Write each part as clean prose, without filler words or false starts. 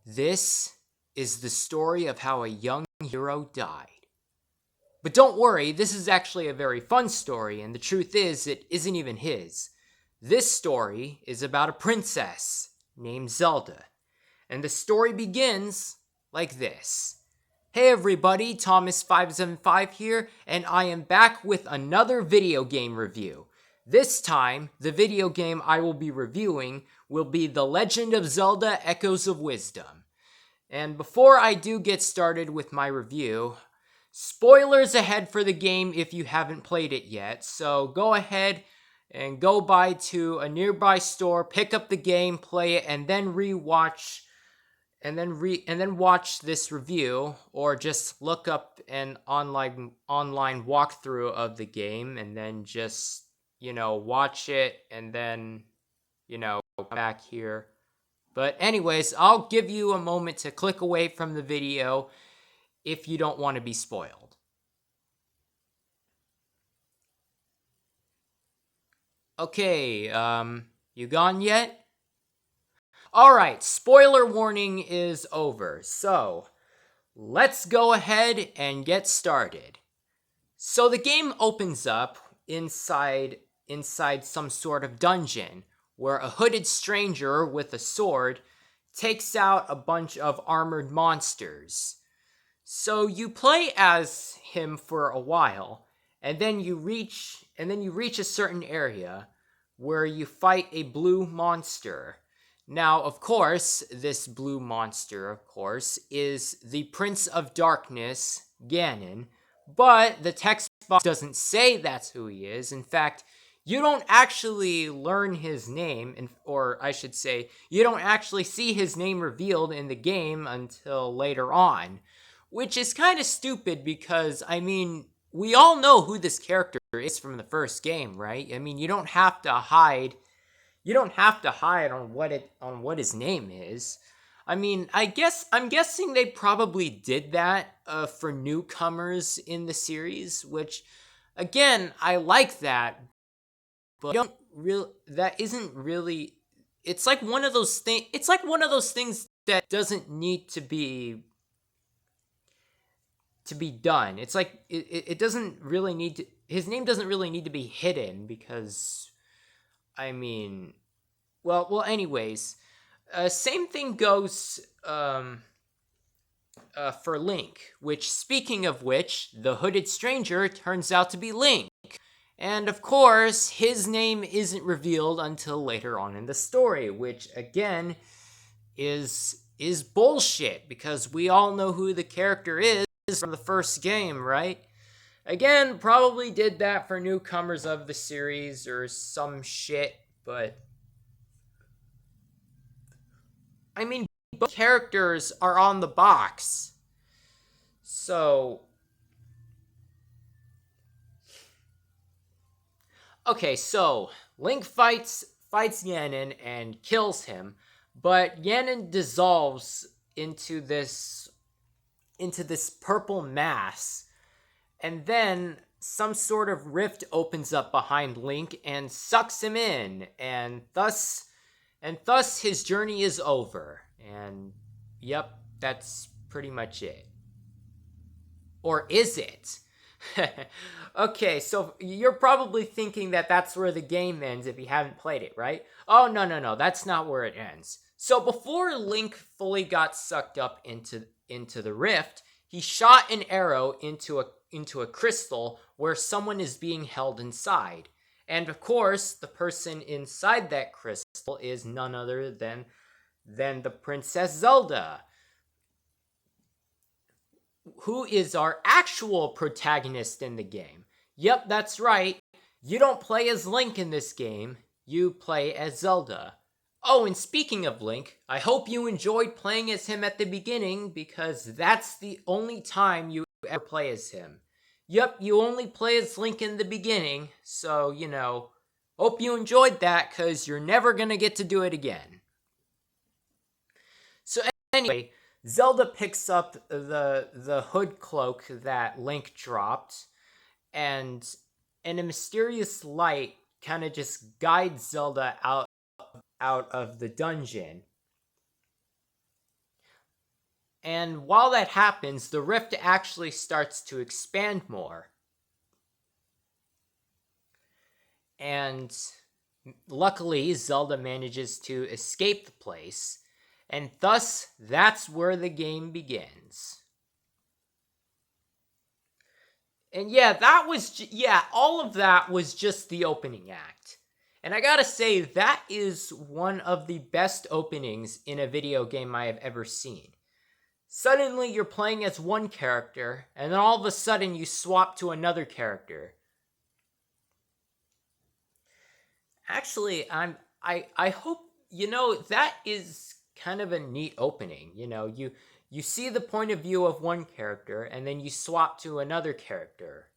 This is the story of how a young hero died. But don't worry, this is actually a very fun story, and the truth is, it isn't even his. This story is about a princess named Zelda, and the story begins like this. Hey everybody, Th0m4s575 here, and I am back with another video game review. This time, the video game I will be reviewing will be The Legend of Zelda Echoes of Wisdom. And before I do get started with my review, spoilers ahead for the game if you haven't played it yet, so go ahead and go by to a nearby store, pick up the game, play it, and then rewatch and then watch this review, or just look up an online walkthrough of the game and then just, watch it and then, come back here. But anyways, I'll give you a moment to click away from the video if you don't want to be spoiled. Okay, you gone yet? Alright, spoiler warning is over, so let's go ahead and get started. So the game opens up inside some sort of dungeon, where a hooded stranger with a sword takes out a bunch of armored monsters. So you play as him for a while, and then you reach a certain area where you fight a blue monster. Now, of course, this blue monster, is the Prince of Darkness, Ganon, but the text box doesn't say that's who he is. In fact, you don't actually learn his name, or I should say, you don't actually see his name revealed in the game until later on, which is kind of stupid because, we all know who this character is from the first game, right? You don't have to hide on what his name is. I'm guessing they probably did that for newcomers in the series, which, again, I like that, but that isn't really. It's like one of those things. It's like one of those things that doesn't need to be done. It's like it doesn't really need to. His name doesn't really need to be hidden because. Anyways, same thing goes for Link, which, speaking of which, the hooded stranger turns out to be Link. And of course, his name isn't revealed until later on in the story, which, again, is bullshit, because we all know who the character is from the first game, right? Again, probably did that for newcomers of the series or some shit, but both characters are on the box. So okay, so Link fights Ganon and kills him, but Ganon dissolves into this purple mass, and then some sort of rift opens up behind Link and sucks him in, and thus his journey is over. And yep, that's pretty much it. Or is it? Okay, so you're probably thinking that that's where the game ends if you haven't played it, right? Oh, no, that's not where it ends. So before Link fully got sucked up into the rift, he shot an arrow into a crystal where someone is being held inside. And of course, the person inside that crystal is none other than the Princess Zelda, who is our actual protagonist in the game. Yep, that's right. You don't play as Link in this game, you play as Zelda. Oh, and speaking of Link, I hope you enjoyed playing as him at the beginning, because that's the only time you ever play as him. Yep, you only play as Link in the beginning, so, hope you enjoyed that, because you're never gonna get to do it again. So anyway, Zelda picks up the hood cloak that Link dropped, and a mysterious light kind of just guides Zelda out of the dungeon. And while that happens, the rift actually starts to expand more. And luckily, Zelda manages to escape the place, and thus, that's where the game begins. And yeah, all of that was just the opening act. And I gotta say, that is one of the best openings in a video game I have ever seen. Suddenly, you're playing as one character, and then all of a sudden, you swap to another character. Actually, I hope, that is kind of a neat opening. You see the point of view of one character, and then you swap to another character.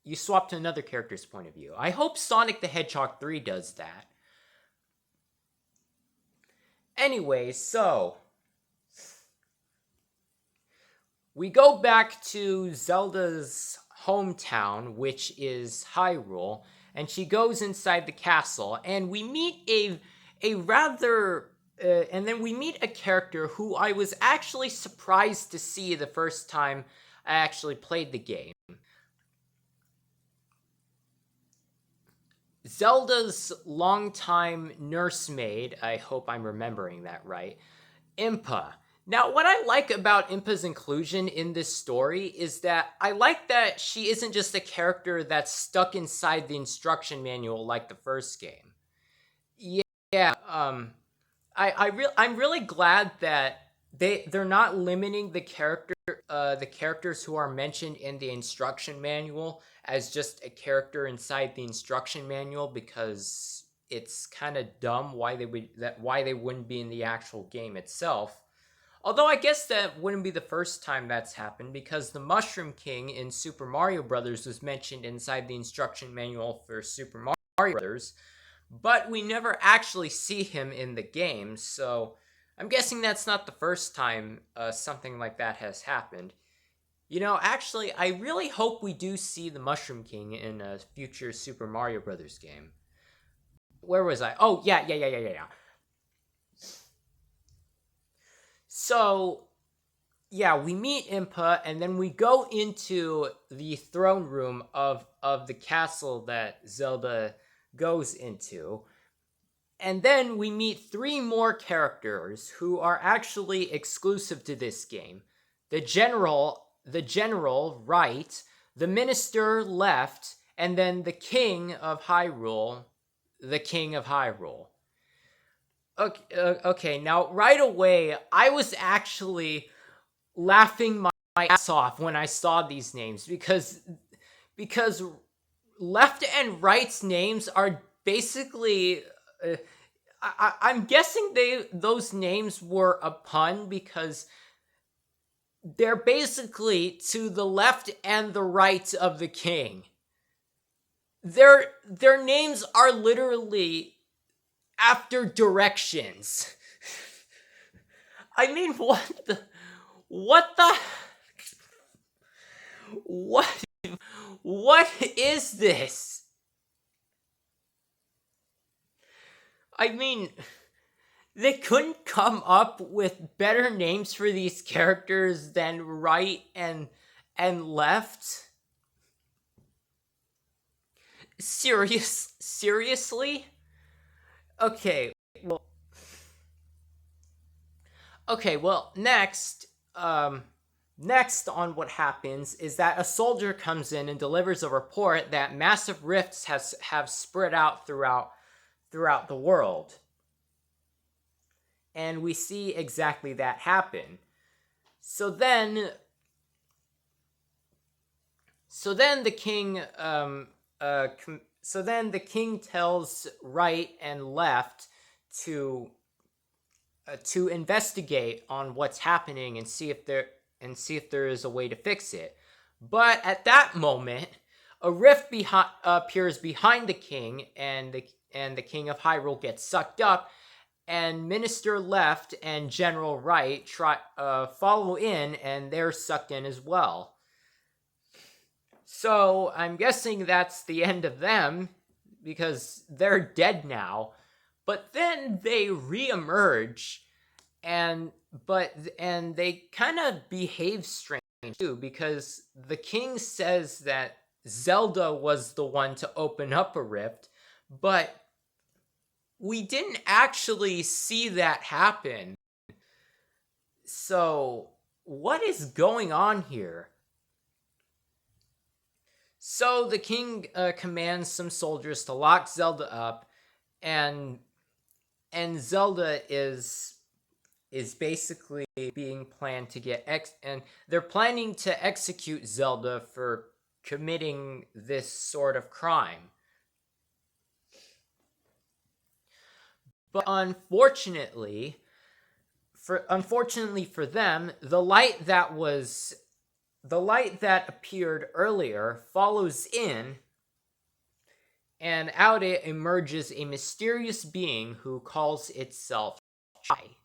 You swap to another character's point of view. I hope Sonic the Hedgehog 3 does that. Anyway, so we go back to Zelda's hometown, which is Hyrule, and she goes inside the castle, and we meet and then we meet a character who I was actually surprised to see the first time I actually played the game. Zelda's longtime nursemaid, I hope I'm remembering that right, Impa. Now, what I like about Impa's inclusion in this story is that I like that she isn't just a character that's stuck inside the instruction manual like the first game. I'm really glad that they're not limiting the characters who are mentioned in the instruction manual as just a character inside the instruction manual, because it's kind of dumb why they wouldn't be in the actual game itself. Although I guess that wouldn't be the first time that's happened, because the Mushroom King in Super Mario Bros. Was mentioned inside the instruction manual for Super Mario Bros., but we never actually see him in the game, so I'm guessing that's not the first time something like that has happened. Actually, I really hope we do see the Mushroom King in a future Super Mario Bros. Game. Where was I? Oh, yeah. So, yeah, we meet Impa, and then we go into the throne room of the castle that Zelda goes into. And then we meet 3 more characters who are actually exclusive to this game. The general, right, the minister, left, and then the king of Hyrule, the king of Hyrule. Okay, now right away, I was actually laughing my ass off when I saw these names, because left and right's names are basically I'm guessing those names were a pun, because they're basically to the left and the right of the king. Their names are literally after directions. I mean, what is this? I mean, they couldn't come up with better names for these characters than right and left. Seriously? Okay, well, next on what happens is that a soldier comes in and delivers a report that massive rifts have spread out throughout the world. And we see exactly that happen. So then the king tells right and left to investigate on what's happening and see if there is a way to fix it. But at that moment, a rift appears behind the king, and the king of Hyrule gets sucked up, and Minister Left and General Right follow in, and they're sucked in as well. So I'm guessing that's the end of them, because they're dead now. But then they re-emerge, and they kind of behave strange too, because the king says that Zelda was the one to open up a rift, but we didn't actually see that happen. So, what is going on here? So the king commands some soldiers to lock Zelda up, and Zelda is basically being planned to get and they're planning to execute Zelda for committing this sort of crime. But unfortunately for them, the light that appeared earlier follows in, and out it emerges a mysterious being who calls itself Chai.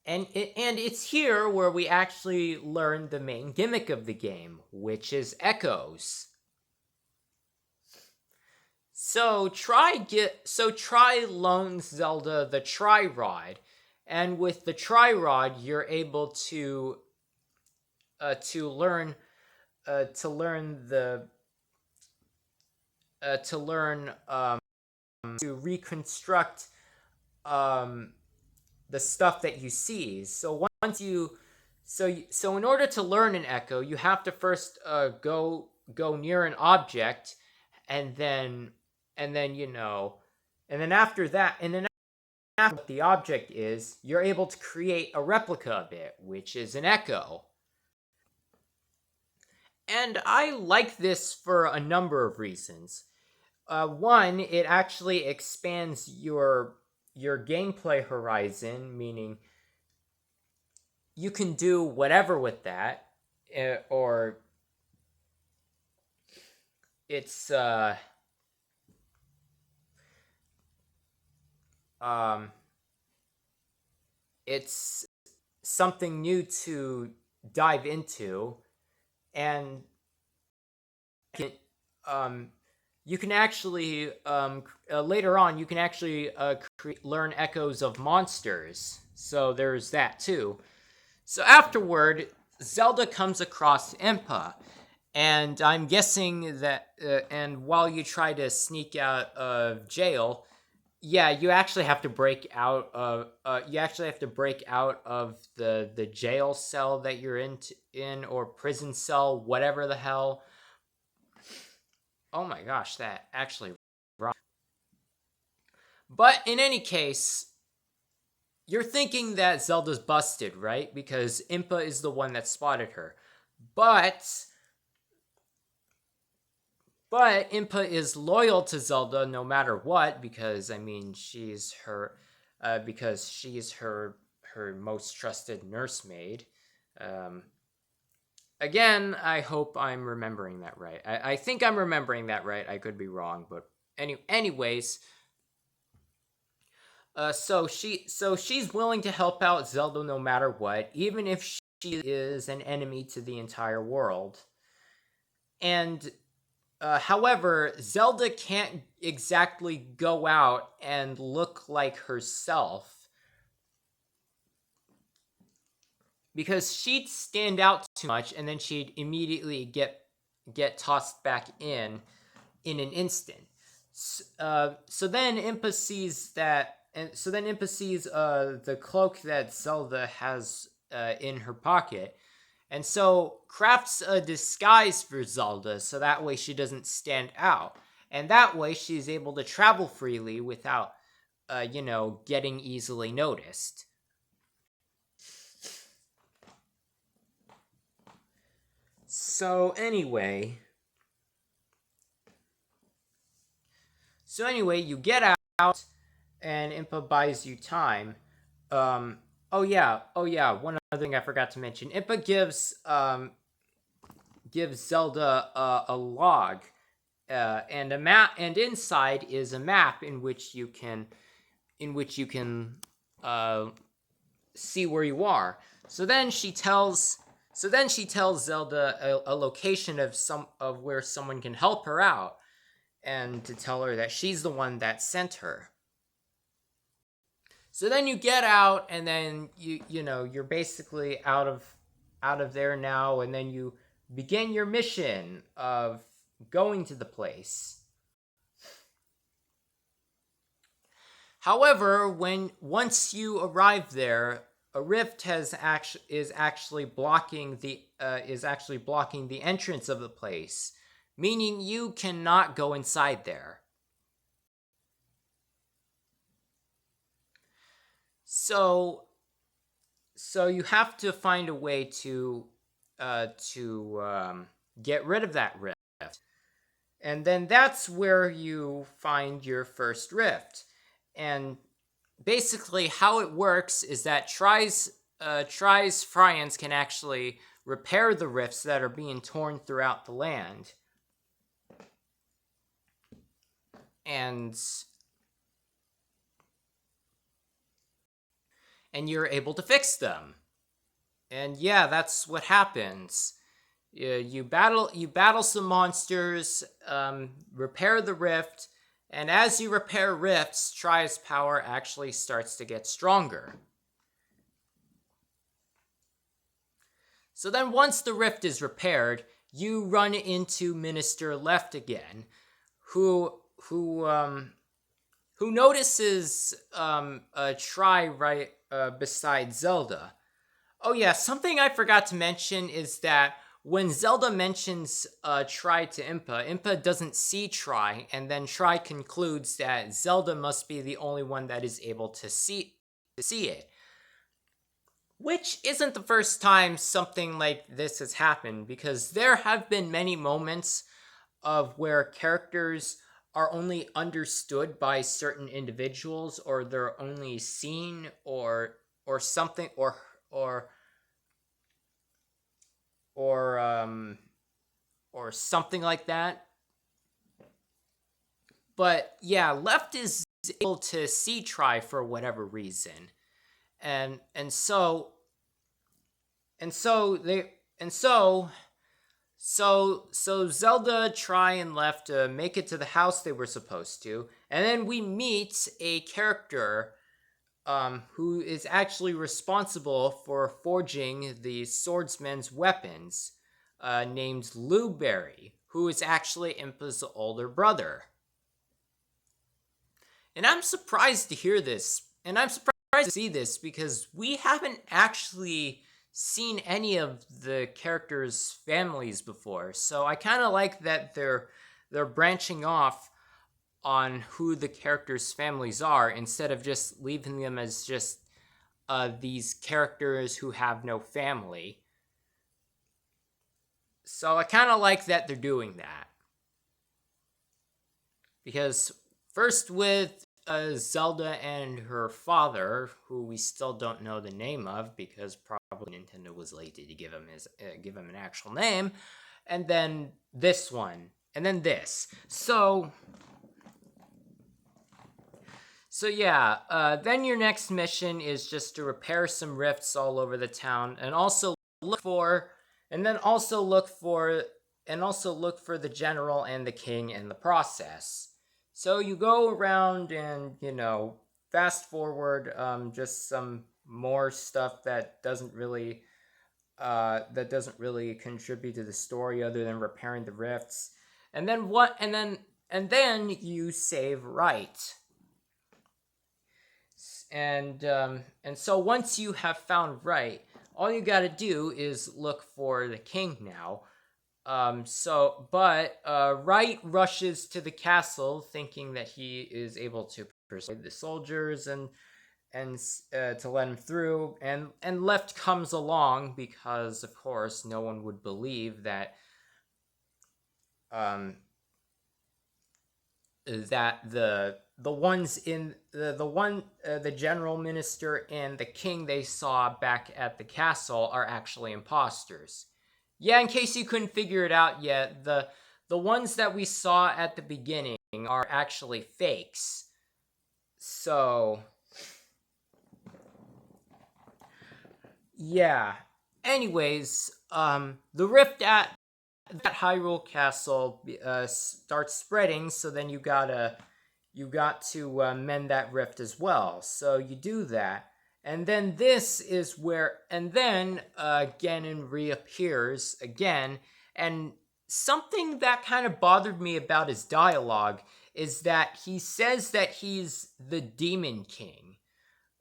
And it's here where we actually learn the main gimmick of the game, which is echoes. So Tri loans Zelda the Tri-Rod, and with the Tri-Rod, you're able to learn to reconstruct the stuff that you see. So once you so in order to learn an echo, you have to first go near an object, and then after that, and then after what the object is, you're able to create a replica of it, which is an echo. And I like this for a number of reasons. One, it actually expands your gameplay horizon, meaning you can do whatever with that, or it's it's something new to dive into, and you can actually later on you can actually learn echoes of monsters. So there's that too. So afterward, Zelda comes across Impa, and I'm guessing that and while you try to sneak out of jail, yeah, you actually have to break out of the jail cell that you're in, or prison cell, whatever the hell. Oh my gosh, that actually wrong. But in any case, you're thinking that Zelda's busted, right? Because Impa is the one that spotted her. But Impa is loyal to Zelda no matter what, because I mean she's her most trusted nursemaid. Again, I hope I'm remembering that right. I think I'm remembering that right. I could be wrong, but anyways. So she's willing to help out Zelda no matter what, even if she is an enemy to the entire world. And however, Zelda can't exactly go out and look like herself, because she'd stand out too much, and then she'd immediately get tossed back in an instant. So then Impa sees that, and so then Impa sees the cloak that Zelda has in her pocket, and so crafts a disguise for Zelda, so that way she doesn't stand out, and that way she's able to travel freely without, getting easily noticed. So anyway, you get out, and Impa buys you time. Oh yeah. One other thing I forgot to mention: Impa gives Zelda a log, and a map, and inside is a map in which you can see where you are. So then she tells Zelda a location of where someone can help her out, and to tell her that she's the one that sent her. So then you get out, and then you're basically out of there now, and then you begin your mission of going to the place. However, once you arrive there, a rift is actually blocking the entrance of the place, meaning you cannot go inside there. So you have to find a way to get rid of that rift, and then that's where you find your first rift. And basically, how it works is that Frians can actually repair the rifts that are being torn throughout the land, and you're able to fix them. And yeah, that's what happens. You battle some monsters, repair the rift, and as you repair rifts, Tri's power actually starts to get stronger. So then once the rift is repaired, you run into Minister Left again, who notices Tri right beside Zelda. Oh yeah, something I forgot to mention is that when Zelda mentions Tri to Impa doesn't see Tri, and then Tri concludes that Zelda must be the only one that is able to see it. Which isn't the first time something like this has happened, because there have been many moments of where characters are only understood by certain individuals, or they're only seen, or something, or something like that. But yeah, Left is able to see Tri for whatever reason, and so Zelda, Tri, and Left make it to the house they were supposed to, and then we meet a character who is actually responsible for forging the swordsman's weapons, named Luberry, who is actually Impa's older brother. And I'm surprised to hear this, and I'm surprised to see this, because we haven't actually seen any of the characters' families before. So I kind of like that they're branching off on who the characters' families are, instead of just leaving them as just these characters who have no family. So I kind of like that they're doing that. Because first with Zelda and her father, who we still don't know the name of, because probably Nintendo was lazy to give him an actual name, and then this one, and then this. So yeah, then your next mission is just to repair some rifts all over the town, and also look for the general and the king in the process. So you go around and, fast forward just some more stuff that doesn't really contribute to the story other than repairing the rifts. And then you save right. And so once you have found right, all you got to do is look for the king now. Right rushes to the castle, thinking that he is able to persuade the soldiers and to let him through. And Left comes along, because of course no one would believe that the general minister and the king they saw back at the castle are actually imposters. Yeah, in case you couldn't figure it out yet, the ones that we saw at the beginning are actually fakes. So yeah. Anyways, the rift at that Hyrule Castle starts spreading, so then you gotta mend that rift as well. So you do that. And then this is where, and then Ganon reappears again. And something that kind of bothered me about his dialogue is that he says that he's the Demon King,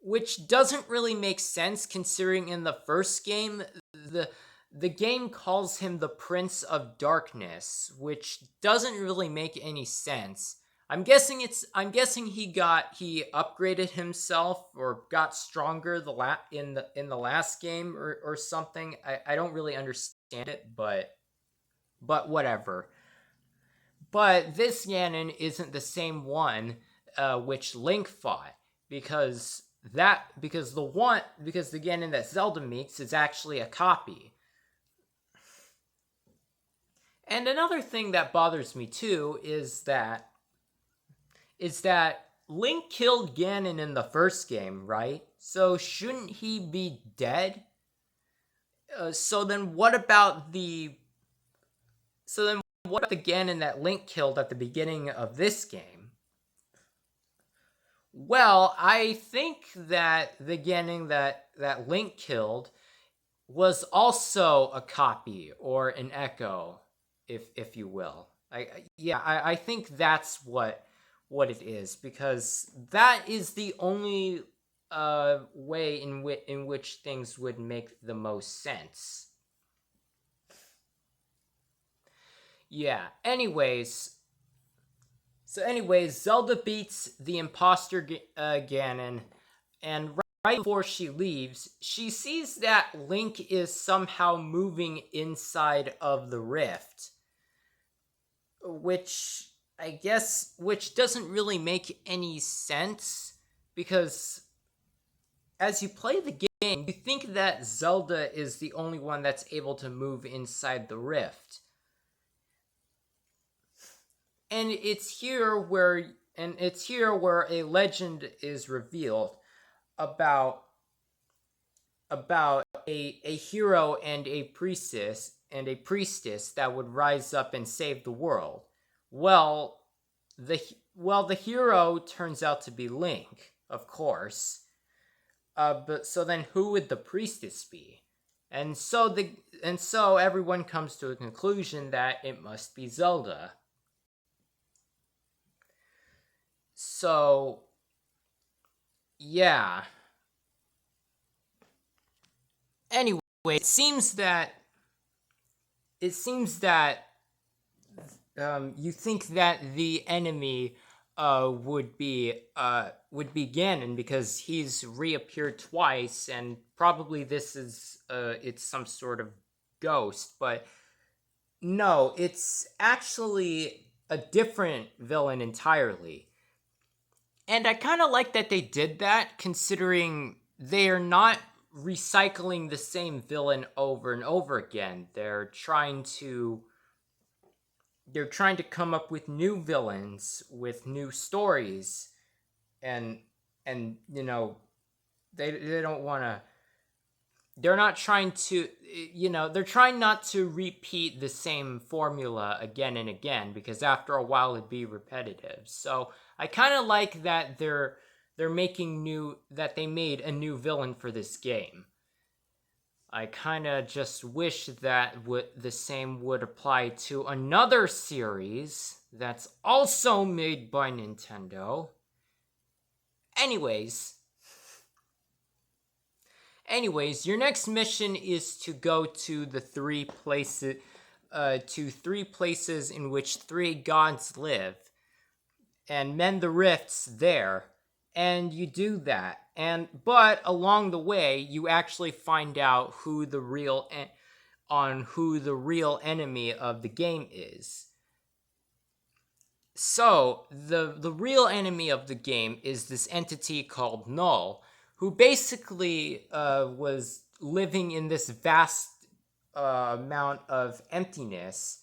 which doesn't really make sense considering in the first game, the game calls him the Prince of Darkness, which doesn't really make any sense. I'm guessing he upgraded himself or got stronger in the last game or something. I don't really understand it, but whatever. But this Ganon isn't the same one which Link fought, because the Ganon that Zelda meets is actually a copy. And another thing that bothers me too is that Link killed Ganon in the first game, right? So shouldn't he be dead? So then what about the Ganon that Link killed at the beginning of this game? Well, I think that the Ganon that Link killed was also a copy or an echo, if you will. I think that's what it is, because that is the only way in which things would make the most sense. Yeah, anyways, Zelda beats the imposter Ganon, and right before she leaves, she sees that Link is somehow moving inside of the rift, which doesn't really make any sense, because as you play the game, you think that Zelda is the only one that's able to move inside the rift. And it's here where a legend is revealed about a hero and a priestess that would rise up and save the world. Well, the hero turns out to be Link, of course. But so then who would the priestess be? And so everyone comes to a conclusion that it must be Zelda. So, yeah. Anyway, it seems that you think that the enemy would be Ganon, because he's reappeared twice, and probably this is it's some sort of ghost, but no, it's actually a different villain entirely. And I kind of like that they did that, considering they are not recycling the same villain over and over again. They're trying to come up with new villains with new stories, and you know, they don't want to. They're not trying to, they're trying not to repeat the same formula again and again, because after a while it'd be repetitive. So I kind of like that they're making that they made a new villain for this game. I kind of just wish that the same would apply to another series that's also made by Nintendo. Anyways, your next mission is to go to the three places in which three gods live, and mend the rifts there. And you do that, but along the way, you actually find out who the real enemy of the game is. So the real enemy of the game is this entity called Null, who basically was living in this vast amount of emptiness.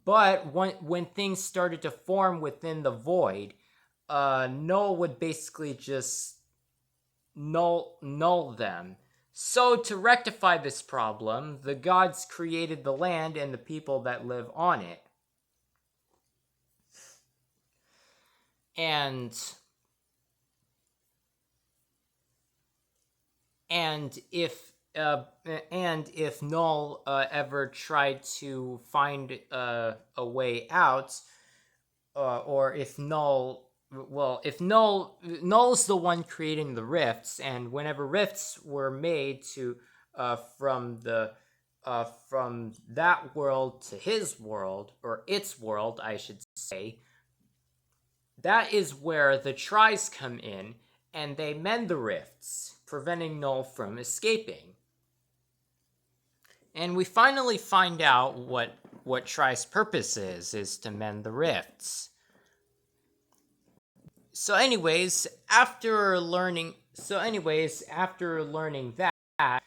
But when things started to form within the void, Null would basically just null them. So to rectify this problem, the gods created the land and the people that live on it. and if Null ever tried to find a way out, or if Null's the one creating the rifts, and whenever rifts were made to from that world to his world, or its world, I should say, that is where the tries come in, and they mend the rifts, preventing Null from escaping. And we finally find out what Try's purpose is to mend the rifts. So anyways, after learning that,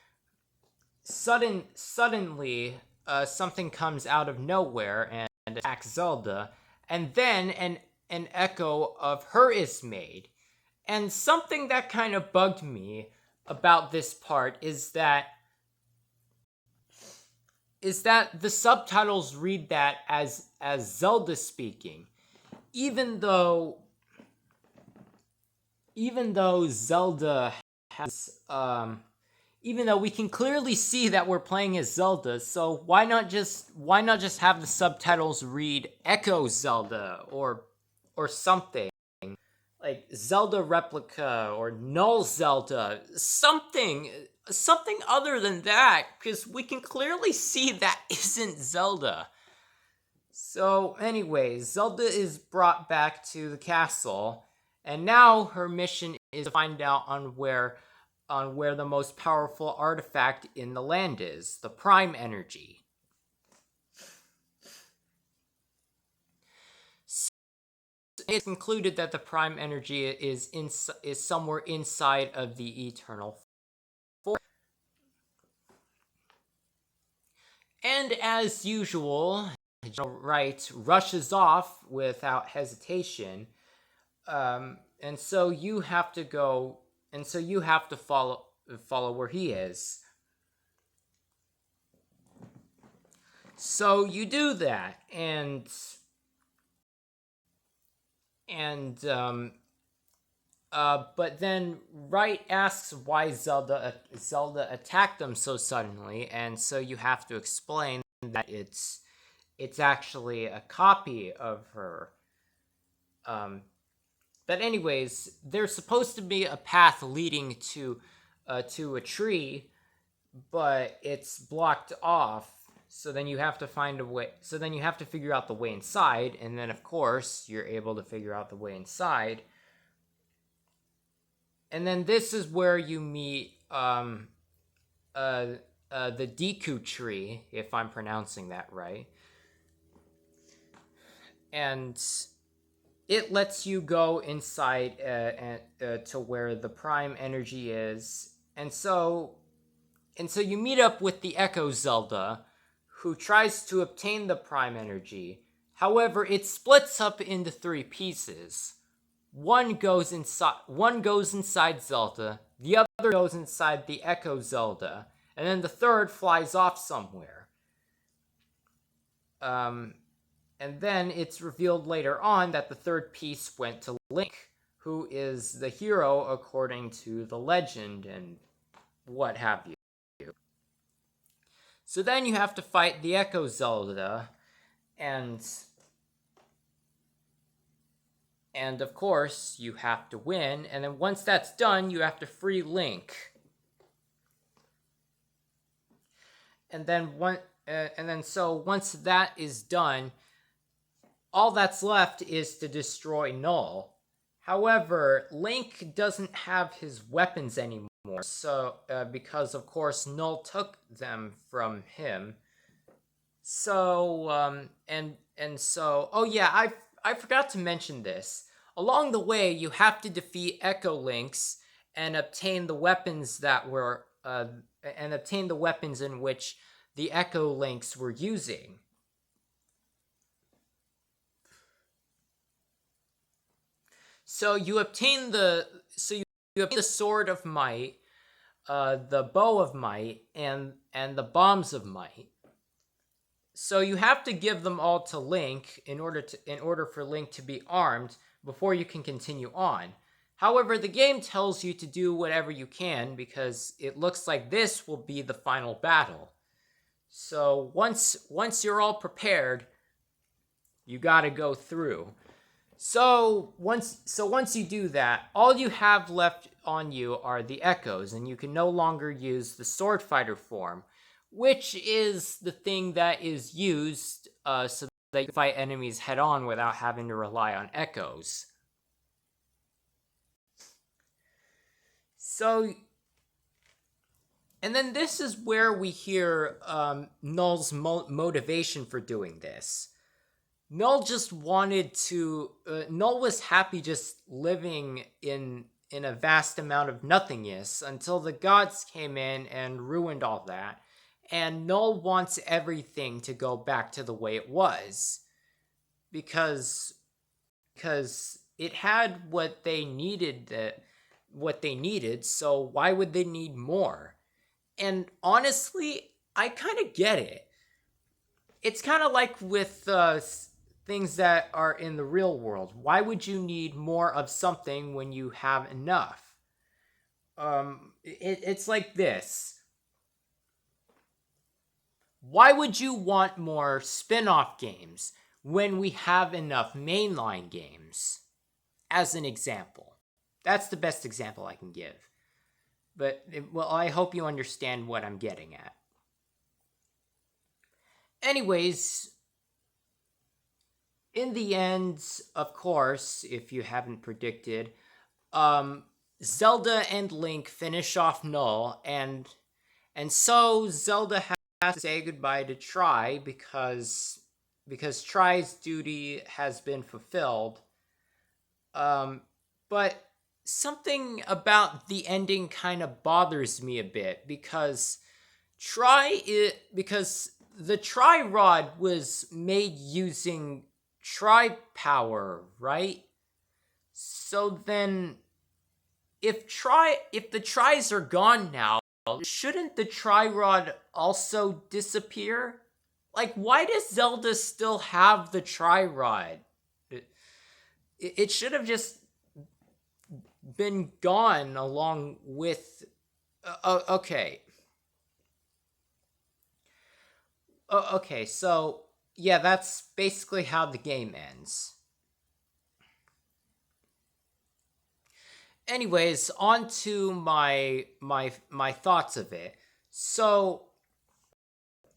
suddenly something comes out of nowhere and attacks Zelda, and then an echo of her is made. And something that kind of bugged me about this part is that the subtitles read that as Zelda speaking, even though Zelda has even though we can clearly see that we're playing as Zelda, so why not just have the subtitles read Echo Zelda or something like Zelda Replica or Null Zelda, something other than that, because we can clearly see that isn't Zelda. So anyways, Zelda is brought back to the castle, and now her mission is to find out on where the most powerful artifact in the land is, the Prime Energy. So it's concluded that the Prime Energy is somewhere inside of the Eternal Force. And as usual, Wright rushes off without hesitation, and so you have to go, and so you have to follow where he is. So you do that, but then Wright asks why Zelda attacked them so suddenly, and so you have to explain that it's actually a copy of her. But anyways, there's supposed to be a path leading to a tree, but it's blocked off. So then you have to find a way. So then you have to figure out the way inside, and then of course you're able to figure out the way inside. And then this is where you meet the Deku tree, if I'm pronouncing that right. And it lets you go inside to where the Prime Energy is. And so you meet up with the Echo Zelda, who tries to obtain the Prime Energy. However, it splits up into 3 pieces. One goes inside Zelda, the other goes inside the Echo Zelda, and then the third flies off somewhere. And then it's revealed later on that the third piece went to Link, who is the hero according to the legend and what have you. So then you have to fight the Echo Zelda, and of course you have to win, and then once that's done, you have to free Link. And then once that is done, all that's left is to destroy Null. However, Link doesn't have his weapons anymore, so because of course Null took them from him. So oh yeah, I forgot to mention this. Along the way, you have to defeat Echo Links and obtain the weapons in which the Echo Links were using. So you obtain the Sword of Might, the Bow of Might, and the Bombs of Might. So you have to give them all to Link in order for Link to be armed. before you can continue on. However, the game tells you to do whatever you can because it looks like this will be the final battle. So once you're all prepared, you got to go through. So once you do that, all you have left on you are the echoes, and you can no longer use the sword fighter form, which is the thing that is used so that you can fight enemies head on without having to rely on echoes. So, and then this is where we hear Null's motivation for doing this. Null just wanted to. Null was happy just living in a vast amount of nothingness until the gods came in and ruined all that. And Null wants everything to go back to the way it was, because it had what they needed. So why would they need more? And honestly, I kind of get it. It's kind of like with things that are in the real world. Why would you need more of something when you have enough? It's like this. Why would you want more spin-off games when we have enough mainline games? As an example. That's the best example I can give. But, well, I hope you understand what I'm getting at. Anyways, in the end, of course, if you haven't predicted, Zelda and Link finish off Null, and so Zelda has to say goodbye to Tri because Tri's duty has been fulfilled. But something about the ending kind of bothers me a bit because the Tri Rod was made using Tri power, right? So then, if the Tris are gone now, shouldn't the Tri Rod also disappear? Like, why does Zelda still have the Tri Rod? It should have just been gone along with. Okay. Okay, so yeah, that's basically how the game ends. Anyways, on to my thoughts of it. So,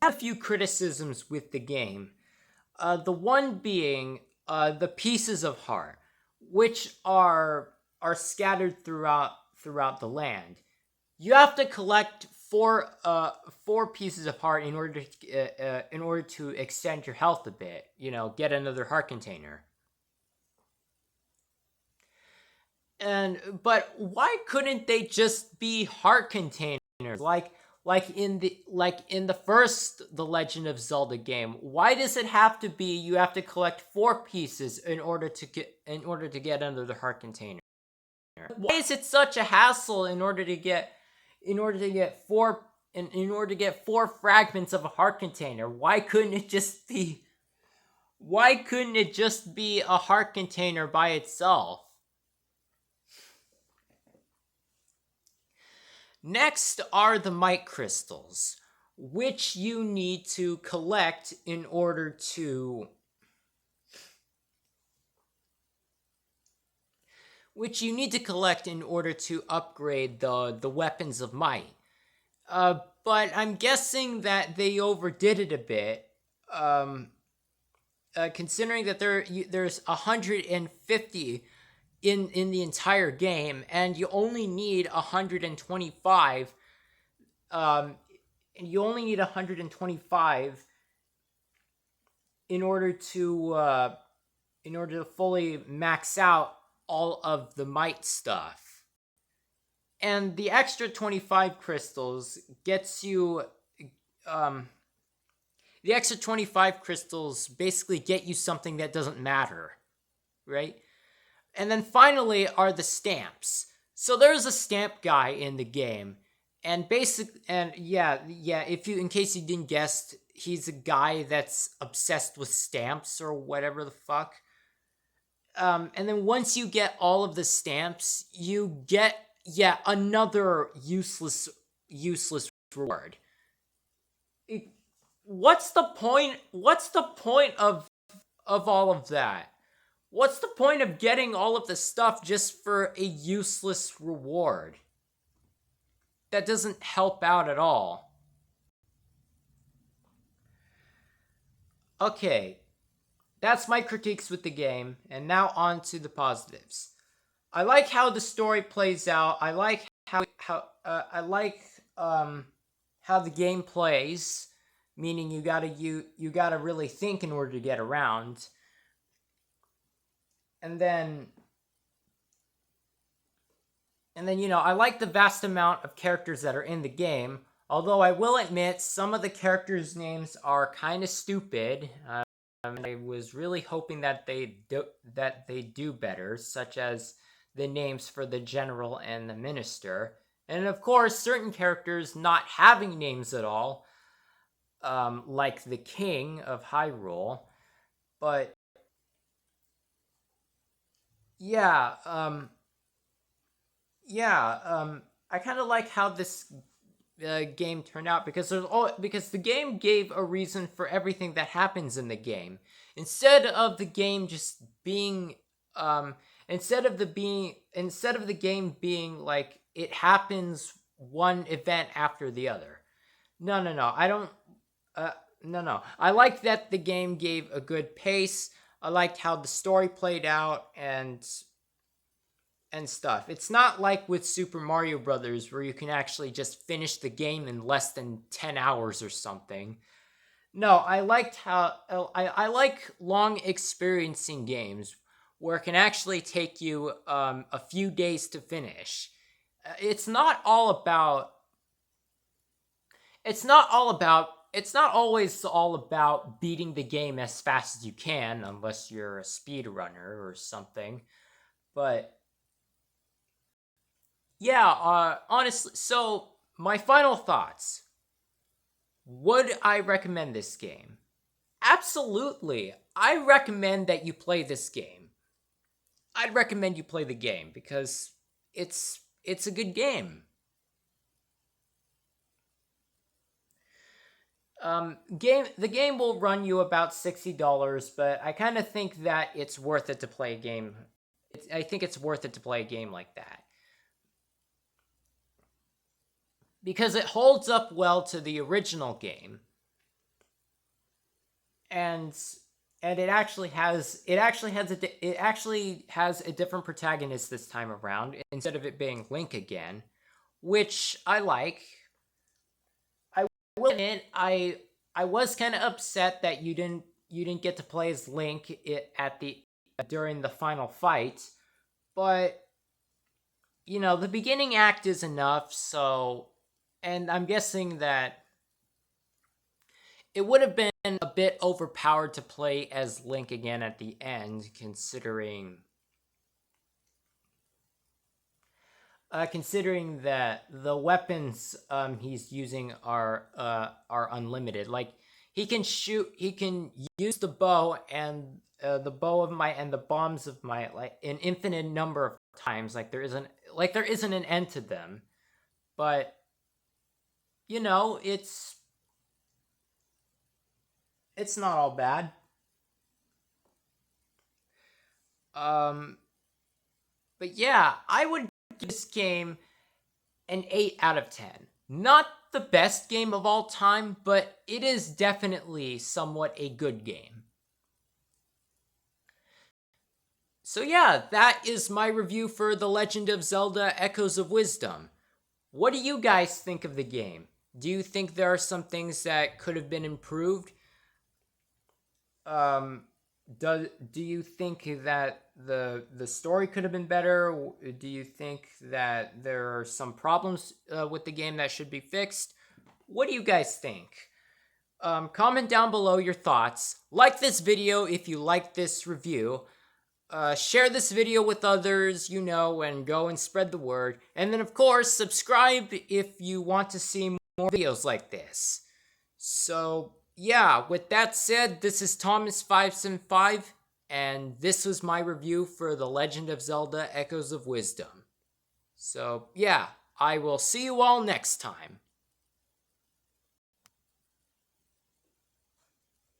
I have a few criticisms with the game. The one being the pieces of heart, which are scattered throughout the land. You have to collect four pieces of heart in order to extend your health a bit. Get another heart container. But why couldn't they just be heart containers like in the first The Legend of Zelda game? Why does it have to be you have to collect 4 pieces in order to get another heart container? Why is it such a hassle in order to get 4 fragments of a heart container? Why couldn't it just be a heart container by itself? Next are the might crystals, which you need to collect in order to upgrade the weapons of might. But I'm guessing that they overdid it a bit, considering that there's 150 in the entire game, and you only need 125. And you only need 125 in order to fully max out all of the might stuff. And the extra 25 crystals gets you the extra 25 crystals basically get you something that doesn't matter, right? And then finally are the stamps. So there's a stamp guy in the game, and in case you didn't guess, he's a guy that's obsessed with stamps or whatever the fuck. and then once you get all of the stamps, you get another useless reward. What's the point? What's the point of all of that? What's the point of getting all of the stuff just for a useless reward? That doesn't help out at all. Okay, that's my critiques with the game, and now on to the positives. I like how the story plays out. I like how the game plays, meaning you gotta really think in order to get around. And then I like the vast amount of characters that are in the game. Although I will admit some of the characters' names are kind of stupid. I was really hoping that they do better, such as the names for the general and the minister, and of course certain characters not having names at all, like the king of Hyrule. But yeah, I kind of like how this game turned out, because the game gave a reason for everything that happens in the game, instead of the game just being instead of the game being like it happens one event after the other. No, I don't. No. I like that the game gave a good pace. I liked how the story played out and stuff. It's not like with Super Mario Brothers where you can actually just finish the game in less than 10 hours or something. No, I liked how I like long experiencing games where it can actually take you a few days to finish. It's not always all about beating the game as fast as you can, unless you're a speedrunner or something. But yeah, honestly, so my final thoughts. Would I recommend this game? Absolutely. I recommend that you play this game. I'd recommend you play the game because it's a good game. The game will run you about $60, but I kind of think that it's worth it to play a game. I think it's worth it to play a game like that, because it holds up well to the original game, and it actually has a different protagonist this time around, instead of it being Link again, which I like. I will admit, I was kind of upset that you didn't get to play as Link during the final fight, but the beginning act is enough. So, and I'm guessing that it would have been a bit overpowered to play as Link again at the end, considering that the weapons he's using are unlimited. Like, he can use the bow and the bombs of might, like, an infinite number of times. Like, there isn't an end to them. But it's not all bad. But yeah, I would give this game an 8 out of 10. Not the best game of all time, but it is definitely somewhat a good game. So yeah, that is my review for The Legend of Zelda Echoes of Wisdom. What do you guys think of the game? Do you think there are some things that could have been improved? Do you think that the story could have been better? Do you think that there are some problems with the game that should be fixed? What do you guys think? Comment down below your thoughts. Like this video if you like this review. Share this video with others and go and spread the word. And then, of course, subscribe if you want to see more videos like this. So, yeah, with that said, this is Th0m4s575. And this was my review for The Legend of Zelda Echoes of Wisdom. So, yeah, I will see you all next time.